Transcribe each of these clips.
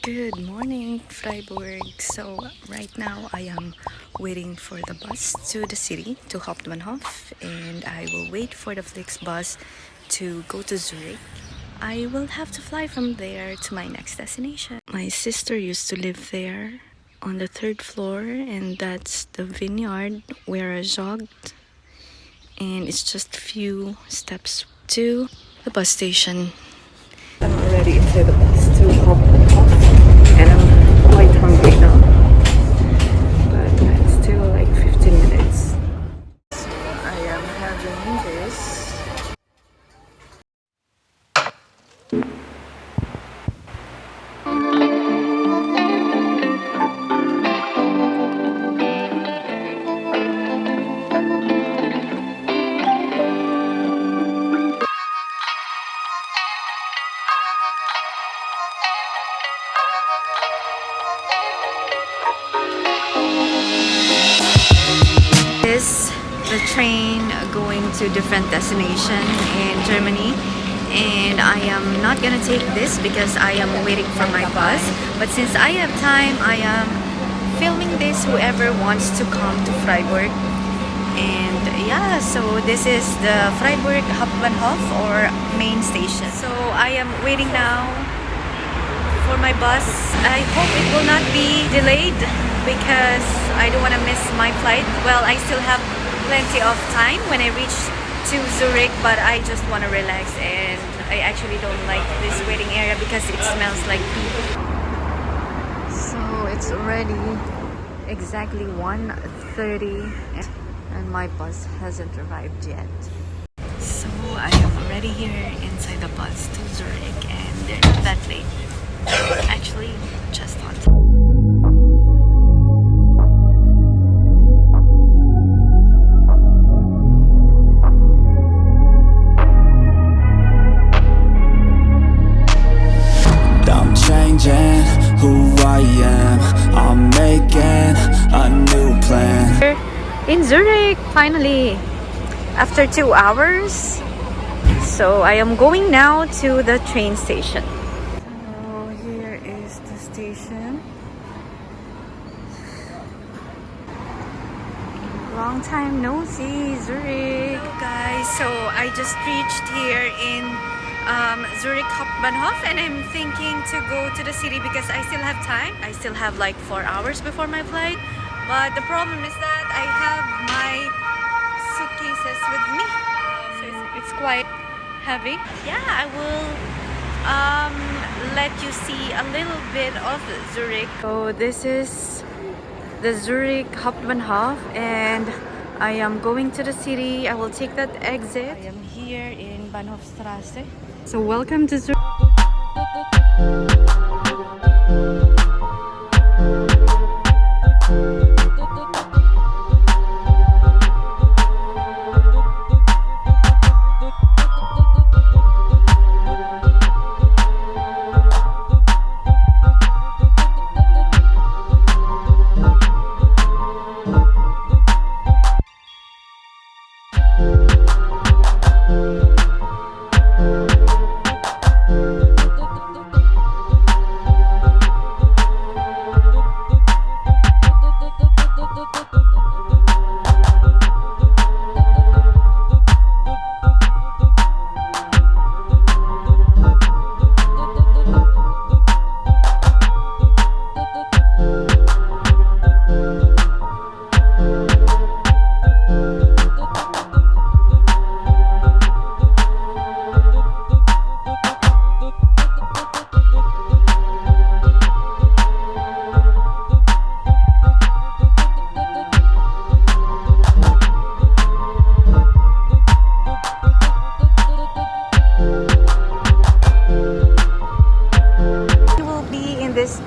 Good morning, Freiburg. So right now I am waiting for the bus to the city to Hauptbahnhof, and I will wait for the Flix bus to go to Zurich. I will have to fly from there to my next destination. My sister used to live there on the third floor, and that's the vineyard where I jogged. And it's just a few steps to the bus station. I'm already inside the bus to Hauptbahnhof, and I'm quite hungry now. But it's still like 15 minutes. So I am having this. The train going to different destination in Germany, and I am not gonna take this because I am waiting for my bus, but since I have time I am filming this whoever wants to come to Freiburg. And yeah, so this is the Freiburg Hauptbahnhof or main station. So I am waiting now for my bus. I hope it will not be delayed because I don't want to miss my flight. Well, I still have plenty of time when I reach to Zurich, but I just want to relax, and I actually don't like this waiting area because it smells like pee. So it's already exactly 1:30 and my bus hasn't arrived yet. So I am already here inside the bus to Zurich, and they're not that late. Actually, just on time. Who I am, I'm making a new plan. In Zurich, finally, after 2 hours. So I am going now to the train station. So here is the station. Long time no see, Zurich. Hello guys, so I just reached here in Zurich Hauptbahnhof, and I'm thinking to go to the city because I still have time. I still have like 4 hours before my flight, but the problem is that I have my suitcases with me, so it's quite heavy. Yeah, I will let you see a little bit of Zurich. So this is the Zurich Hauptbahnhof, and I am going to the city. I will take that exit. I am here in Bahnhofstrasse. So welcome to Zurich.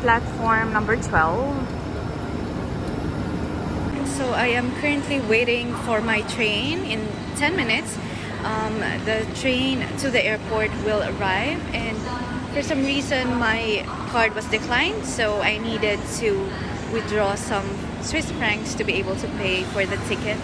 Platform number 12. So I am currently waiting for my train. In 10 minutes the train to the airport will arrive, and for some reason my card was declined, so I needed to withdraw some Swiss francs to be able to pay for the ticket.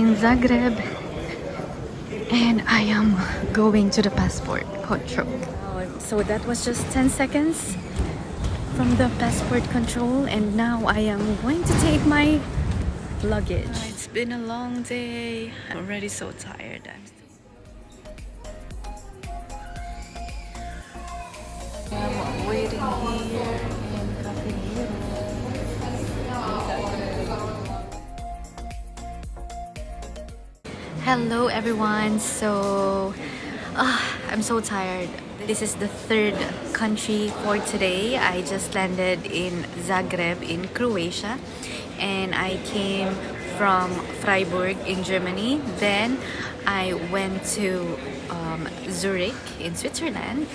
in Zagreb, and I am going to the passport control. So that was just 10 seconds from the passport control, and now I am going to take my luggage. It's been a long day. I'm already so tired. I'm waiting here in Cafe. Hello everyone. So I'm so tired. This is the third country for today. I just landed in Zagreb in Croatia, and I came from Freiburg in Germany. Then I went to Zurich in Switzerland,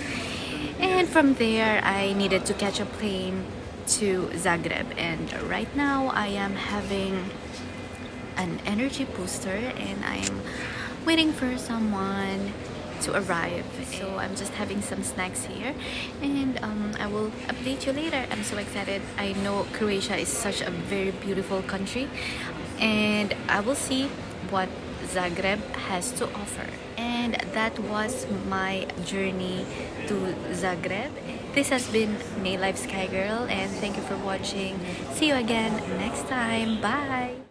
and from there I needed to catch a plane to Zagreb, and right now I am having an energy booster and I'm waiting for someone to arrive. So I'm just having some snacks here, and I will update you later. I'm so excited. I know Croatia is such a very beautiful country, and I will see what Zagreb has to offer. And that was my journey to Zagreb. This has been Life Sky Girl, and thank you for watching. See you again next time. Bye.